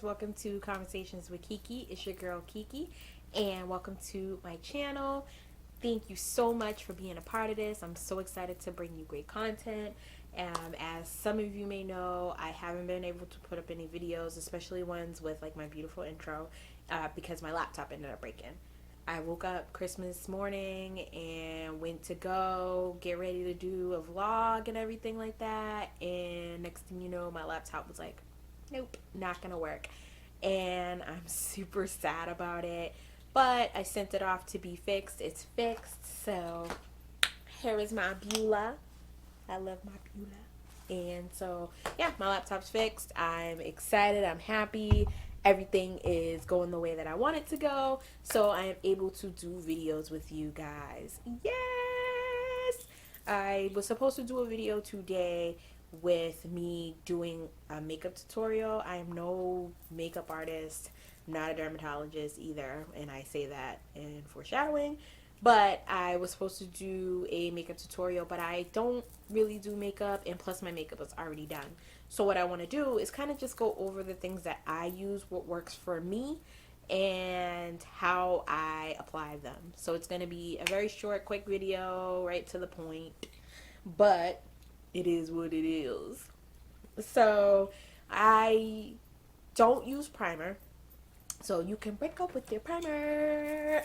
guys, welcome to Conversations with Kiki. It's your girl Kiki, and welcome to my channel. Thank you so much for being a part of this. I'm so excited to bring you great content. As some of you may know, I haven't been able to put up any videos, especially ones with like my beautiful intro, because my laptop ended up breaking. I woke up Christmas morning and went to go get ready to do a vlog and everything like that, and next thing you know, my laptop was like, nope, not gonna work. And I'm super sad about it, but I sent it off to be fixed. It's fixed, so here is my Beulah. I love my Beulah. And so yeah, my laptop's fixed. I'm excited, I'm happy. Everything is going the way that I want it to go, so I am able to do videos with you guys. Yes, I was supposed to do a video today with me doing a makeup tutorial. I am no makeup artist, not a dermatologist either, and I say that in foreshadowing. But I was supposed to do a makeup tutorial, but I don't really do makeup, and plus my makeup is already done. So what I want to do is kind of just go over the things that I use, what works for me, and how I apply them. So it's going to be a very short, quick video, right to the point, but it is what it is. So I don't use primer, so you can break up with your primer.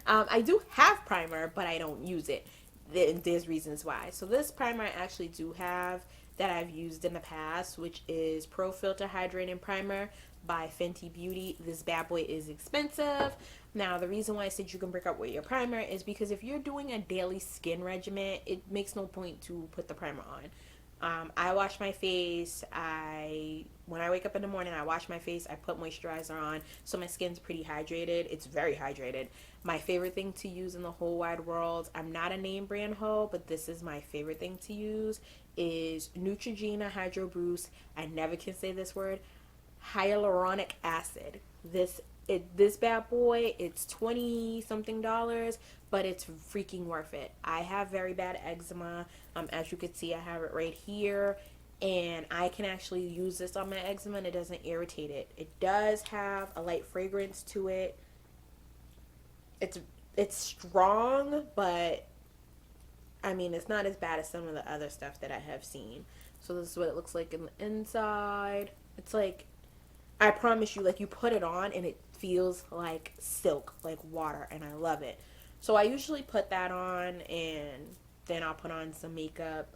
I do have primer, but I don't use it. There's reasons why. So this primer I actually do have that I've used in the past, which is Pro Filter Hydrating Primer by Fenty Beauty. This bad boy is expensive. Now, the reason why I said you can break up with your primer is because if you're doing a daily skin regimen, it makes no point to put the primer on. I wash my face. When I wake up in the morning, I wash my face. I put moisturizer on, so my skin's pretty hydrated. It's very hydrated. My favorite thing to use in the whole wide world, I'm not a name brand hoe, but this is my favorite thing to use, is Neutrogena Hydro Boost. I never can say this word. Hyaluronic acid. This bad boy, it's 20 something dollars, but it's freaking worth it. I have very bad eczema. As you can see, I have it right here, and I can actually use this on my eczema and it doesn't irritate it. It does have a light fragrance to it. It's strong, but I mean, it's not as bad as some of the other stuff that I have seen. So this is what it looks like in the inside. It's like, I promise you, like, you put it on and it feels like silk, like water, and I love it. So I usually put that on, and then I'll put on some makeup.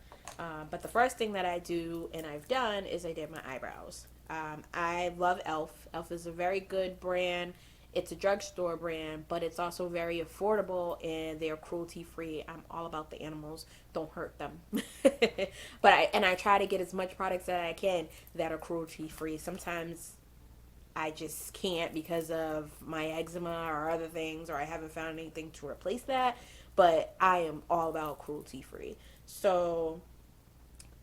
But the first thing that I do, and I've done, is I did my eyebrows. I love e.l.f. e.l.f. is a very good brand. It's a drugstore brand, but it's also very affordable, and they're cruelty free. I'm all about the animals. Don't hurt them. But I try to get as much products that I can that are cruelty free. Sometimes I just can't because of my eczema or other things, or I haven't found anything to replace that. But I am all about cruelty free. So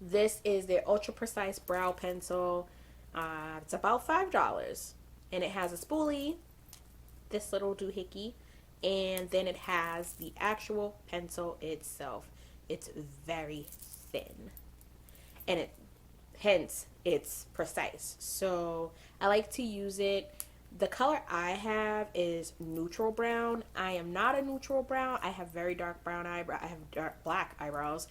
this is their Ultra Precise Brow Pencil. It's about $5, and it has a spoolie, this little doohickey, and then it has the actual pencil itself. It's very thin, and hence it's precise. So I like to use it. The color I have is neutral brown. I am not a neutral brown. I have very dark brown eyebrows. I have dark black eyebrows.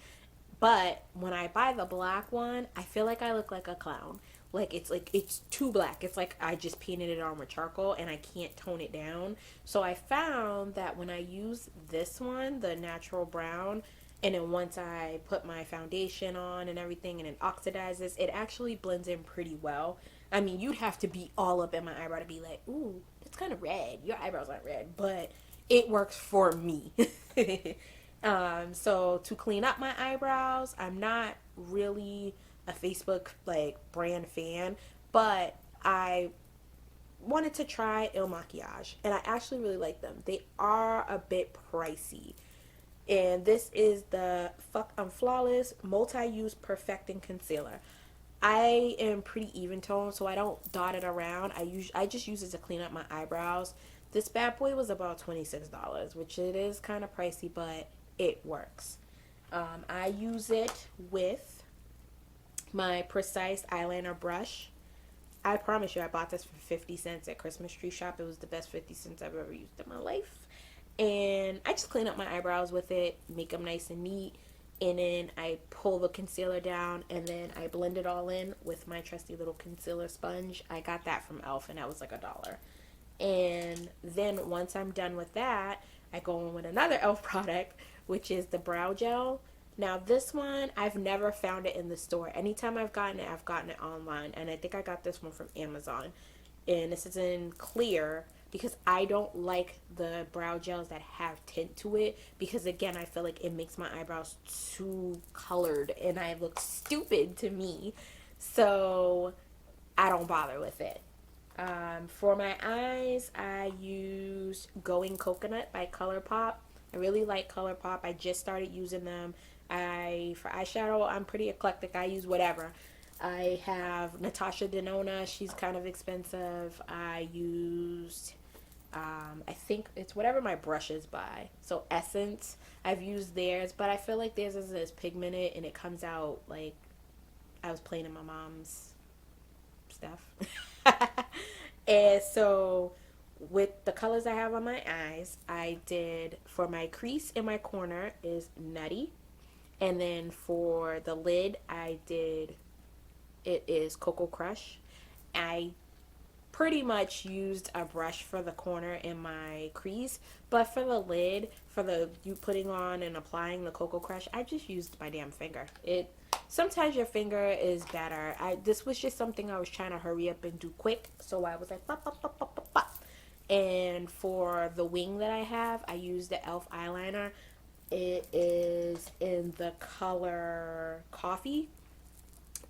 But when I buy the black one, I feel like I look like a clown. Like it's too black. It's like I just painted it on with charcoal and I can't tone it down. So I found that when I use this one, the natural brown, and then once I put my foundation on and everything and it oxidizes, it actually blends in pretty well. I mean, you'd have to be all up in my eyebrow to be like, ooh, it's kind of red. Your eyebrows aren't red, but it works for me. So to clean up my eyebrows, I'm not really a Facebook like brand fan, but I wanted to try Il Makiage, and I actually really like them. They are a bit pricey. And this is the Fuck I'm Flawless Multi-Use Perfecting Concealer. I am pretty even toned, so I don't dot it around. I just use it to clean up my eyebrows. This bad boy was about $26, which it is kind of pricey, but it works. I use it with my Precise eyeliner brush. I promise you, I bought this for 50 cents at Christmas Tree Shop. It was the best 50 cents I've ever used in my life. And I just clean up my eyebrows with it, make them nice and neat. And then I pull the concealer down and then I blend it all in with my trusty little concealer sponge. I got that from Elf and that was like $1. And then once I'm done with that, I go in with another Elf product, which is the brow gel. Now this one, I've never found it in the store. Anytime I've gotten it online. And I think I got this one from Amazon. And this is in clear because I don't like the brow gels that have tint to it, because again, I feel like it makes my eyebrows too colored and I look stupid to me. So I don't bother with it. For my eyes, I use Going Coconut by ColourPop. I really like ColourPop. I just started using them. For eyeshadow, I'm pretty eclectic. I use whatever. I have Natasha Denona. She's kind of expensive. I used, I think it's whatever my brushes buy. So Essence, I've used theirs, but I feel like theirs is pigmented and it comes out like I was playing in my mom's stuff. And so with the colors I have on my eyes, I did for my crease in my corner is Nutty. And then for the lid, I did it is Cocoa Crush. I pretty much used a brush for the corner in my crease, but for the lid, for the you putting on and applying the Cocoa Crush, I just used my damn finger. It sometimes your finger is better. I This was just something I was trying to hurry up and do quick, so I was like pop pop pop pop pop pop. And for the wing that I have, I used the Elf eyeliner. It is in the color Coffee,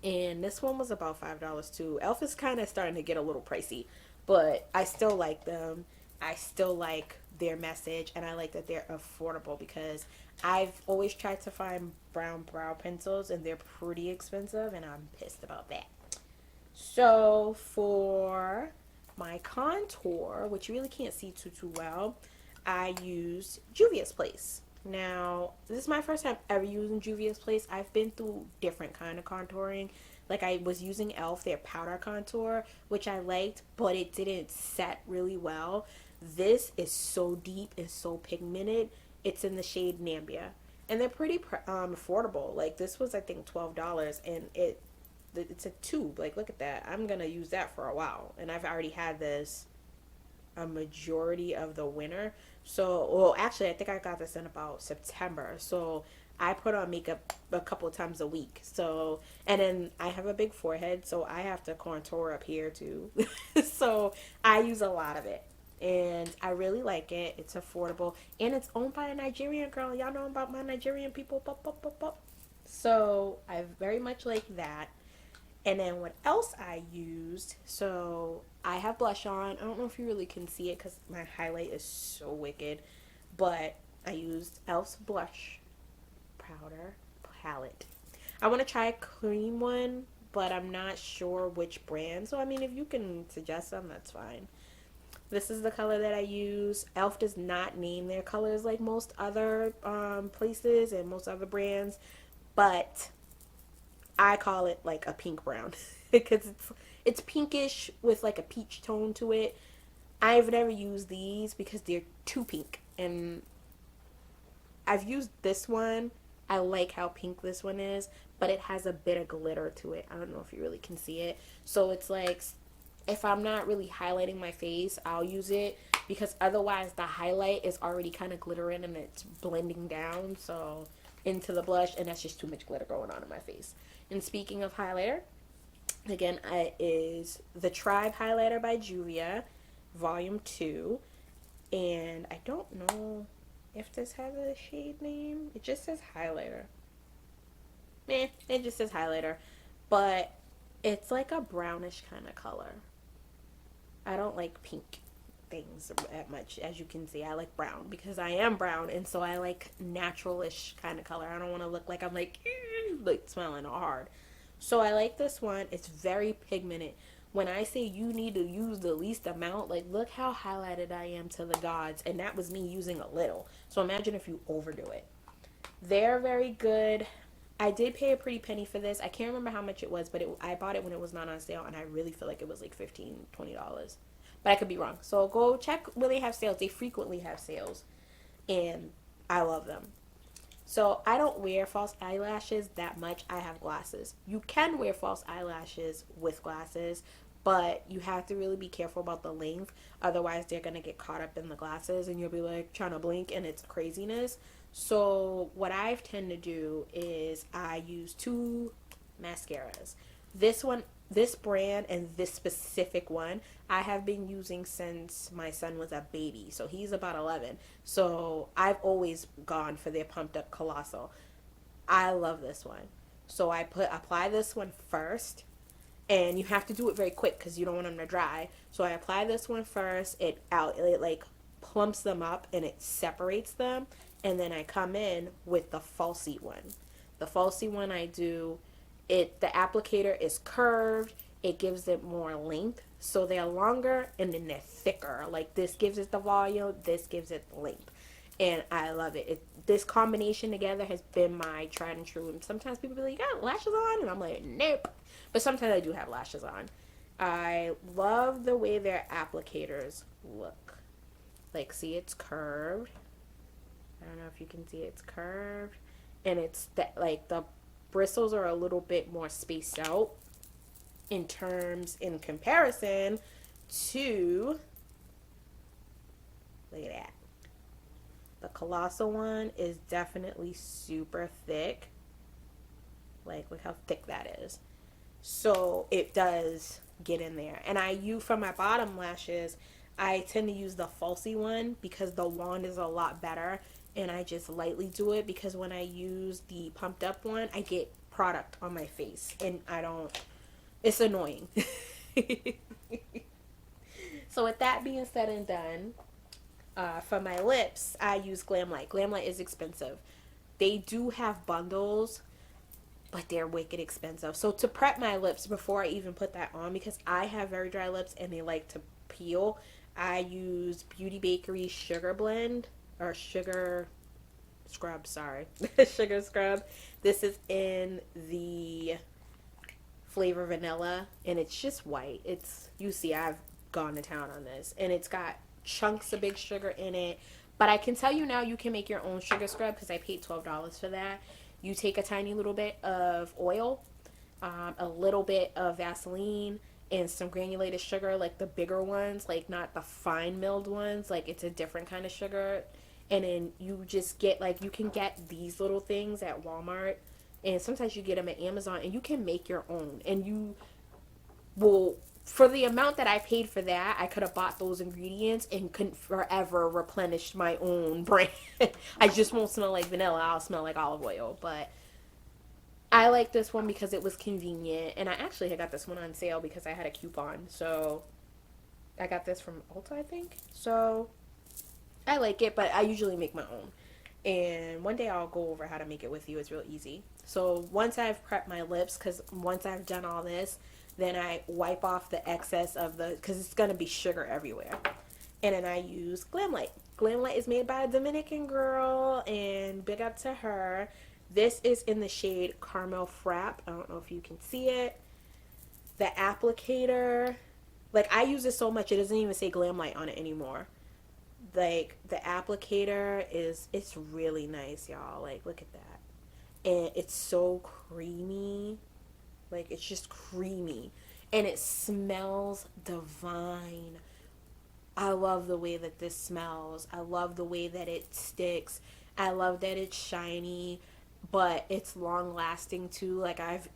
and this one was about $5 too. Elf is kind of starting to get a little pricey, but I still like them. I still like their message, and I like that they're affordable because I've always tried to find brown brow pencils and they're pretty expensive, and I'm pissed about that. So for my contour, which you really can't see too well, I used Juvia's Place. Now, this is my first time ever using Juvia's Place. I've been through different kind of contouring. Like I was using Elf, their powder contour, which I liked, but it didn't set really well. This is so deep and so pigmented. It's in the shade Nambia. And they're pretty affordable. Like this was I think $12 and it's a tube. Like look at that. I'm going to use that for a while. And I've already had this a majority of the winter. So, well, actually, I think I got this in about September. So, I put on makeup a couple of times a week. So, and then I have a big forehead, so I have to contour up here too. So, I use a lot of it. And I really like it. It's affordable. And it's owned by a Nigerian girl. Y'all know about my Nigerian people. Pop, pop, pop, pop. So, I very much like that. And then what else I used, so I have blush on. I don't know if you really can see it because my highlight is so wicked. But I used Elf's blush powder palette. I want to try a cream one, but I'm not sure which brand. So, I mean, if you can suggest them, that's fine. This is the color that I use. Elf does not name their colors like most other places and most other brands. But I call it like a pink brown because it's pinkish with like a peach tone to it. I've never used these because they're too pink, and I've used this one. I like how pink this one is, but it has a bit of glitter to it. I don't know if you really can see it. So it's like if I'm not really highlighting my face, I'll use it because otherwise the highlight is already kind of glittering and it's blending down so into the blush, and that's just too much glitter going on in my face. And speaking of highlighter, again, it is the Tribe highlighter by Julia, volume 2, and I don't know if this has a shade name. It just says highlighter. It just says highlighter, but it's like a brownish kind of color. I don't like pink things that much, as you can see. I like brown because I am brown, and so I like naturalish kind of color. I don't want to look like I'm like smelling all hard. So I like this one. It's very pigmented. When I say you need to use the least amount, like look how highlighted I am to the gods, and that was me using a little. So imagine if you overdo it. They're very good. I did pay a pretty penny for this. I can't remember how much it was, but I bought it when it was not on sale, and I really feel like it was like $15, $20. But I could be wrong. So go check where they have sales. They frequently have sales, and I love them. So I don't wear false eyelashes that much. I have glasses. You can wear false eyelashes with glasses, but you have to really be careful about the length. Otherwise, they're going to get caught up in the glasses and you'll be like trying to blink and it's craziness. So what I tend to do is I use two mascaras. This one, this brand and this specific one, I have been using since my son was a baby. So he's about 11. So I've always gone for their pumped up colossal. I love this one. So I apply this one first, and you have to do it very quick because you don't want them to dry. So I apply this one first. It like plumps them up and it separates them, and then I come in with the falsy one. The falsy one I do it. The applicator is curved. It gives it more length, so they're longer and then they're thicker. Like this gives it the volume. This gives it the length, and I love it. This combination together has been my tried and true. And sometimes people be like, "You got lashes on," and I'm like, "Nope." But sometimes I do have lashes on. I love the way their applicators look. Like, see, it's curved. I don't know if you can see it's curved. And it's like the bristles are a little bit more spaced out in comparison to, look at that. The colossal one is definitely super thick. Like, look how thick that is. So it does get in there. And for my bottom lashes, I tend to use the falsy one because the wand is a lot better. And I just lightly do it because when I use the pumped up one, I get product on my face. And it's annoying. So with that being said and done, for my lips, I use Glam Light. Glam Light is expensive. They do have bundles, but they're wicked expensive. So to prep my lips before I even put that on, because I have very dry lips and they like to peel, I use Beauty Bakery Sugar Blend, or Sugar Scrub, sorry. Sugar Scrub. This is in the flavor vanilla, and it's just white. You see, I've gone to town on this, and it's got chunks of big sugar in it. But I can tell you now, you can make your own sugar scrub because I paid $12 for that. You take a tiny little bit of oil, a little bit of Vaseline, and some granulated sugar, like the bigger ones, like not the fine milled ones, like it's a different kind of sugar. And then you just get, like, you can get these little things at Walmart, and sometimes you get them at Amazon, and you can make your own. And you will, for the amount that I paid for that, I could have bought those ingredients and couldn't forever replenish my own brand. I just won't smell like vanilla. I'll smell like olive oil. But I like this one because it was convenient. And I actually had got this one on sale because I had a coupon. So I got this from Ulta, I think. So I like it, but I usually make my own. And one day I'll go over how to make it with you. It's real easy. So once I've prepped my lips, because once I've done all this, then I wipe off the excess of because it's going to be sugar everywhere. And then I use Glam Light. Glam Light is made by a Dominican girl, and big up to her. This is in the shade Caramel Frap. I don't know if you can see it. The applicator, like, I use it so much it doesn't even say Glam Light on it anymore. Like, the applicator it's really nice, y'all. Like, look at that. And it's so creamy. Like, it's just creamy. And it smells divine. I love the way that this smells. I love the way that it sticks. I love that it's shiny, but it's long lasting too. Like, I've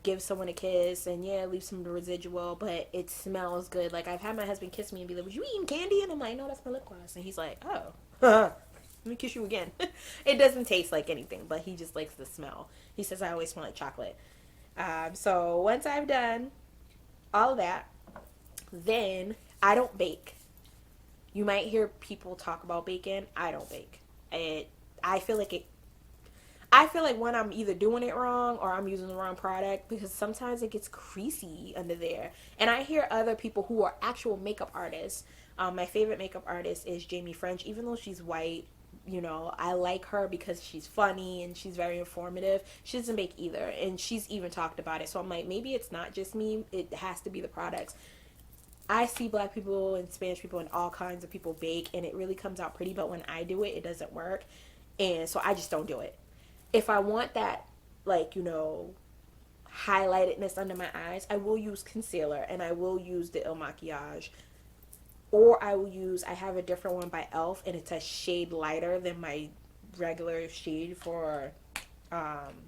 give someone a kiss, and yeah, leave some residual, but it smells good. Like, I've had my husband kiss me and be like, "Was you eating candy?" And I'm like, "No, that's my lip gloss." And he's like, "Oh, let me kiss you again." It doesn't taste like anything, but he just likes the smell. He says I always smell like chocolate. So once I've done all of that, then I don't bake. You might hear people talk about baking. I don't bake. I feel like when I'm either doing it wrong or I'm using the wrong product, because sometimes it gets creasy under there. And I hear other people who are actual makeup artists. My favorite makeup artist is Jamie French, even though she's white. I like her because she's funny and she's very informative. She doesn't bake either, and she's even talked about it. So I'm like, maybe it's not just me, it has to be the products. I see black people and Spanish people and all kinds of people bake, and it really comes out pretty, but when I do it, it doesn't work. And so I just don't do it. If I want that, like, highlightedness under my eyes, I will use concealer and I will use the Il Maquillage. Or I have a different one by e.l.f. and it's a shade lighter than my regular shade for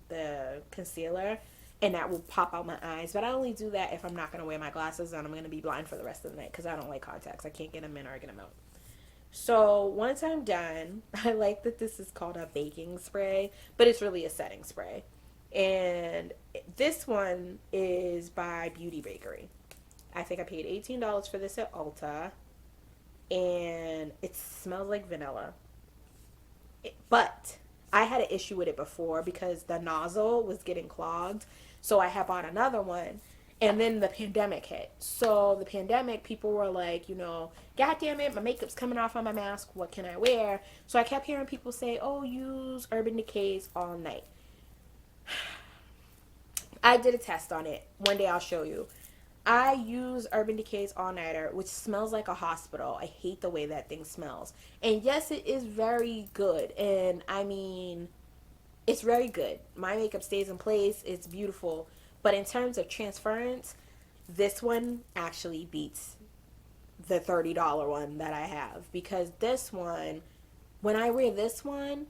the concealer. And that will pop out my eyes. But I only do that if I'm not going to wear my glasses and I'm going to be blind for the rest of the night because I don't like contacts. I can't get them in or get them out. So once I'm done, I like that this is called a baking spray, but it's really a setting spray. And this one is by Beauty Bakery. I think I paid $18 for this at Ulta, and it smells like vanilla. But I had an issue with it before because the nozzle was getting clogged. So I had bought another one. And then the pandemic hit. So the pandemic, people were like, God damn it, my makeup's coming off on my mask. What can I wear? So I kept hearing people say, oh, use Urban Decay's All Night. I did a test on it. One day I'll show you. I use Urban Decay's All Nighter, which smells like a hospital. I hate the way that thing smells. And yes, it is very good. And I mean, it's very good. My makeup stays in place. It's beautiful. But in terms of transference, this one actually beats the $30 one that I have. Because this one, when I wear this one,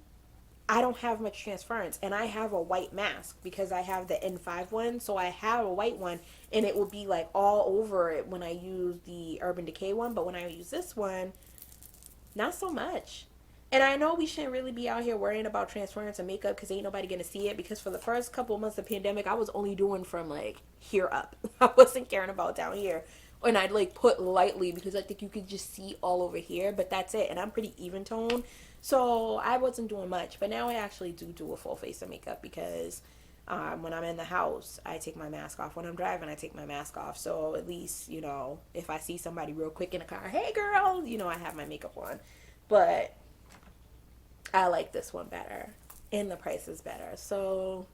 I don't have much transference, and I have a white mask because I have the N5 one, so I have a white one, and it will be like all over it when I use the Urban Decay one, but when I use this one, not so much. And I know we shouldn't really be out here worrying about transference and makeup because ain't nobody gonna see it, because for the first couple of months of the pandemic, I was only doing from like here up. I wasn't caring about down here. And I'd like put lightly because I think you could just see all over here, but that's it. And I'm pretty even tone. So I wasn't doing much, but now I actually do a full face of makeup because when I'm in the house, I take my mask off. When I'm driving, I take my mask off. So at least, if I see somebody real quick in a car, hey girl, I have my makeup on. But I like this one better, and the price is better. So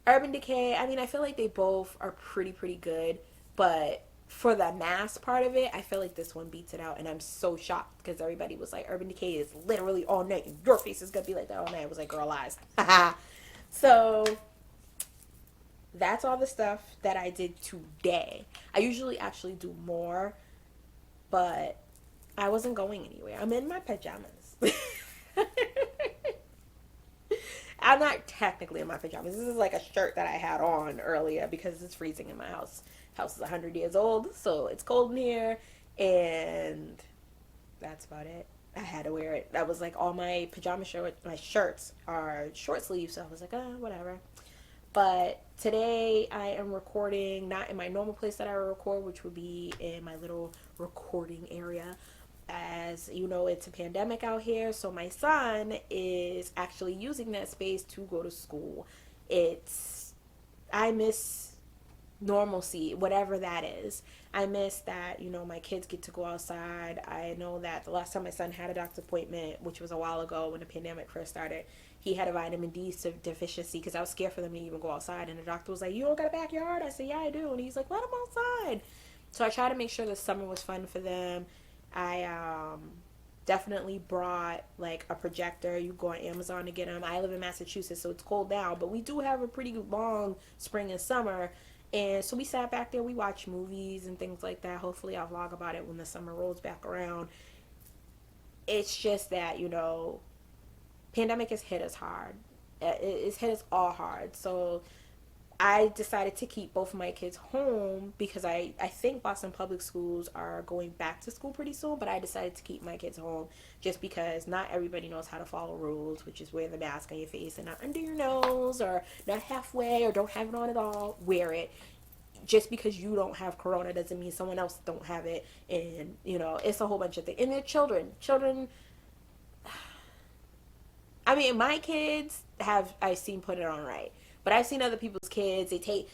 Urban Decay, I mean, I feel like they both are pretty good, but for the mask part of it, I feel like this one beats it out, and I'm so shocked because everybody was like, Urban Decay is literally all night, and your face is gonna be like that all night. I was like, girl, lies. So that's all the stuff that I did today. I usually actually do more, but I wasn't going anywhere. I'm in my pajamas. I'm not technically in my pajamas. This is like a shirt that I had on earlier because it's freezing in my house. House is 100 years old, so it's cold in here, and that's about it. I had to wear it. That was like all my my shirts are short sleeves, so I was like, whatever. But today I am recording not in my normal place that I record, which would be in my little recording area. As you know, it's a pandemic out here, so my son is actually using that space to go to school. I miss normalcy, whatever that is. I miss that, my kids get to go outside. I know that the last time my son had a doctor's appointment, which was a while ago when the pandemic first started, he had a vitamin D deficiency because I was scared for them to even go outside. And the doctor was like, you don't got a backyard? I said, yeah, I do. And he's like, let them outside. So I try to make sure the summer was fun for them. I definitely brought like a projector. You go on Amazon to get them. I live in Massachusetts, so it's cold now, but we do have a pretty long spring and summer. And so we sat back there, we watched movies and things like that. Hopefully I'll vlog about it when the summer rolls back around. It's just that, pandemic has hit us hard. It's hit us all hard. So I decided to keep both of my kids home because I think Boston Public Schools are going back to school pretty soon, but I decided to keep my kids home just because not everybody knows how to follow rules, which is wear the mask on your face and not under your nose, or not halfway, or don't have it on at all. Wear it. Just because you don't have corona doesn't mean someone else don't have it. And, it's a whole bunch of things. And they're children. I mean, my kids I've seen put it on right. But I've seen other people's kids,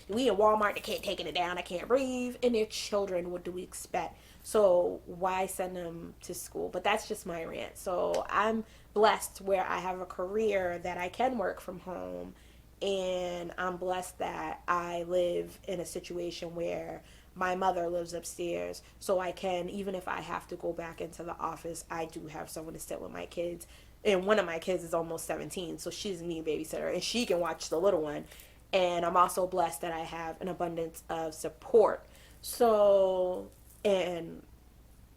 we in Walmart, they can't taking it down, I can't breathe, and their children, what do we expect? So why send them to school? But that's just my rant. So I'm blessed where I have a career that I can work from home, and I'm blessed that I live in a situation where my mother lives upstairs, so I can, even if I have to go back into the office, I do have someone to sit with my kids. And one of my kids is almost 17, so she's me babysitter, and she can watch the little one. And I'm also blessed that I have an abundance of support. So, and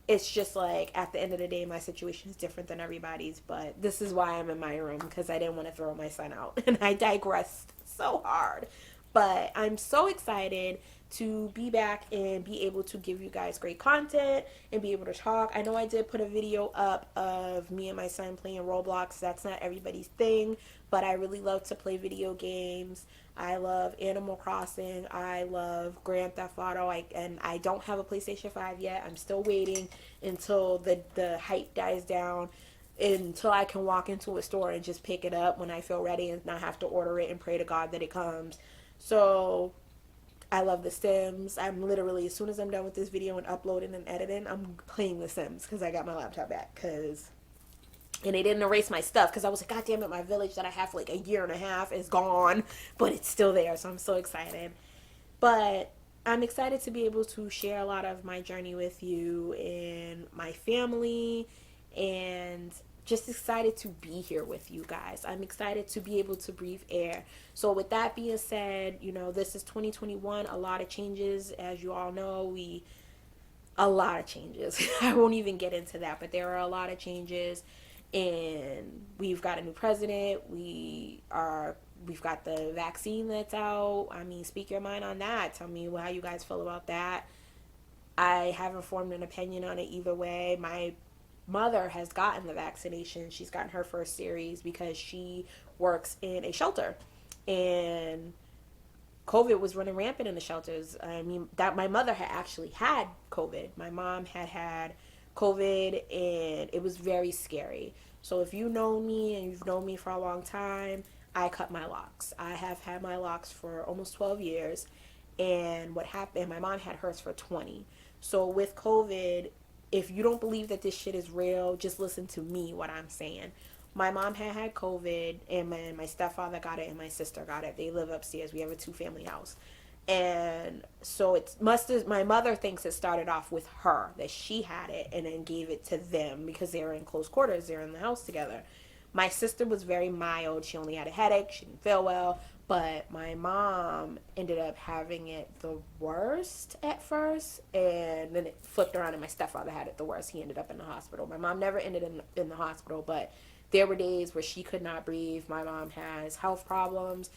it's just like at the end of the day, my situation is different than everybody's, but this is why I'm in my room, because I didn't want to throw my son out. And I digressed so hard. But I'm so excited to be back and be able to give you guys great content and be able to talk. I know I did put a video up of me and my son playing Roblox. That's not everybody's thing, but I really love to play video games. I love Animal Crossing. I love Grand Theft Auto. And I don't have a PlayStation 5 yet. I'm still waiting until the hype dies down, until I can walk into a store and just pick it up when I feel ready and not have to order it and pray to God that it comes. So I love The Sims. I'm literally, as soon as I'm done with this video and uploading and editing, I'm playing The Sims because I got my laptop back. And they didn't erase my stuff because I was like, God damn it, my village that I have for like a year and a half is gone, but it's still there. So I'm so excited. But I'm excited to be able to share a lot of my journey with you and my family, and just excited to be here with you guys. I'm excited to be able to breathe air. So with that being said, this is 2021, a lot of changes. As you all know, a lot of changes. I won't even get into that, but there are a lot of changes, and we've got a new president. We've got the vaccine that's out. I mean, speak your mind on that. Tell me how you guys feel about that. I haven't formed an opinion on it either way. My mother has gotten the vaccination. She's gotten her first series because she works in a shelter, and COVID was running rampant in the shelters. I mean, that my mother had actually had COVID. My mom had COVID, and it was very scary. So if you know me and you've known me for a long time, I cut my locks. I have had my locks for almost 12 years. And what happened, my mom had hers for 20. So with COVID, if you don't believe that this shit is real, just listen to me, what I'm saying. My mom had COVID, and my stepfather got it, and my sister got it. They live upstairs. We have a 2-family house. And so my mother thinks it started off with her, that she had it and then gave it to them because they were in close quarters. They were in the house together. My sister was very mild. She only had a headache. She didn't feel well. But my mom ended up having it the worst at first, and then it flipped around, and my stepfather had it the worst. He ended up in the hospital. My mom never ended in the hospital, but there were days where she could not breathe. My mom has health problems,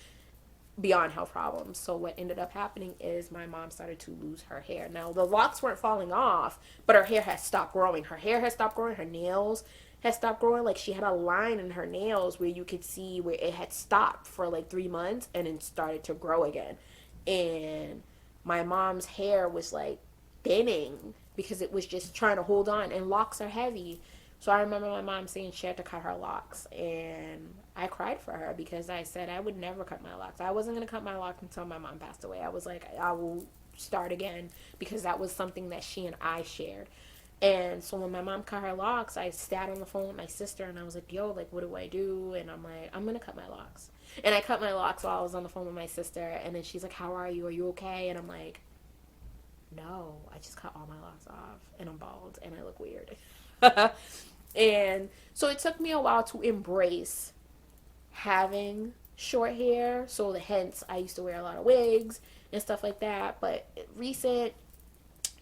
beyond health problems. So what ended up happening is my mom started to lose her hair. Now, the locks weren't falling off, but her hair had stopped growing. Her hair had stopped growing. Her nails had stopped growing. Like, she had a line in her nails where you could see where it had stopped for like 3 months and then started to grow again. And my mom's hair was like thinning because it was just trying to hold on, and locks are heavy. So I remember my mom saying she had to cut her locks, and I cried for her because I said I would never cut my locks. I wasn't going to cut my locks until my mom passed away. I was like, I will start again, because that was something that she and I shared. And so when my mom cut her locks, I sat on the phone with my sister, and I was like, yo, like, what do I do? And I'm like, I'm going to cut my locks. And I cut my locks while I was on the phone with my sister, and then she's like, how are you? Are you okay? And I'm like, no, I just cut all my locks off, and I'm bald, and I look weird. And so it took me a while to embrace having short hair. So hence I used to wear a lot of wigs and stuff like that. But recent,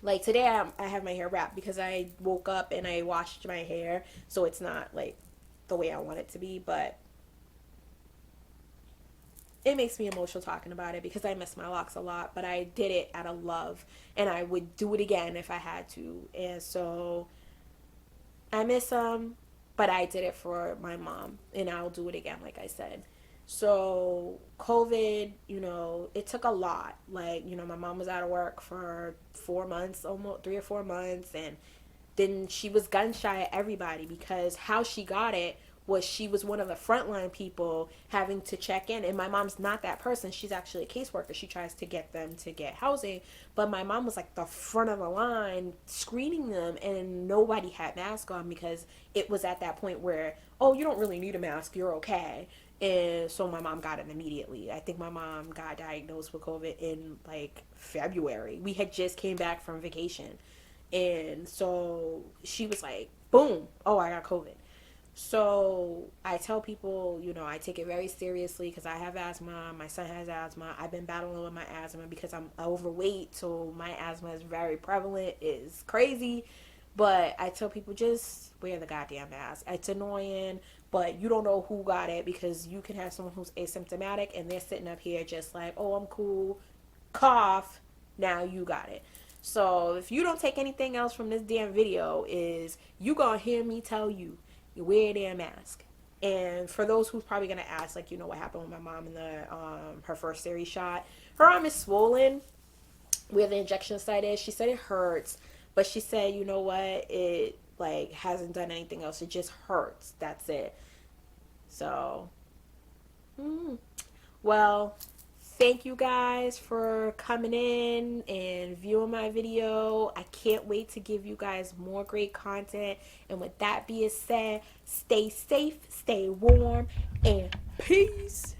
like today, I have my hair wrapped because I woke up and I washed my hair, so it's not like the way I want it to be. But it makes me emotional talking about it because I miss my locks a lot. But I did it out of love, and I would do it again if I had to. And so I miss them, but I did it for my mom, and I'll do it again, like I said. So COVID, it took a lot. Like, my mom was out of work for 4 months, almost 3 or 4 months, and then she was gun shy at everybody because how she got it was she was one of the frontline people having to check in. And my mom's not that person. She's actually a caseworker. She tries to get them to get housing. But my mom was like the front of the line screening them, and nobody had masks on because it was at that point where, oh, you don't really need a mask. You're okay. And so my mom got it immediately. I think my mom got diagnosed with COVID in like February. We had just came back from vacation. And so she was like, boom, oh, I got COVID. So I tell people, you know, I take it very seriously because I have asthma. My son has asthma. I've been battling with my asthma because I'm overweight. So my asthma is very prevalent. It's crazy. But I tell people just wear the goddamn mask. It's annoying, but you don't know who got it because you can have someone who's asymptomatic and they're sitting up here just like, oh, I'm cool, cough, now you got it. So if you don't take anything else from this damn video, is you gonna hear me tell you, you wear a damn mask. And for those who's probably gonna ask, like, you know, what happened with my mom in the her first series shot, her arm is swollen where the injection site is. She said it hurts, but she said, you know what, it like hasn't done anything else. It just hurts. That's it. So, well, thank you guys for coming in and viewing my video. I can't wait to give you guys more great content. And with that being said, stay safe, stay warm, and peace.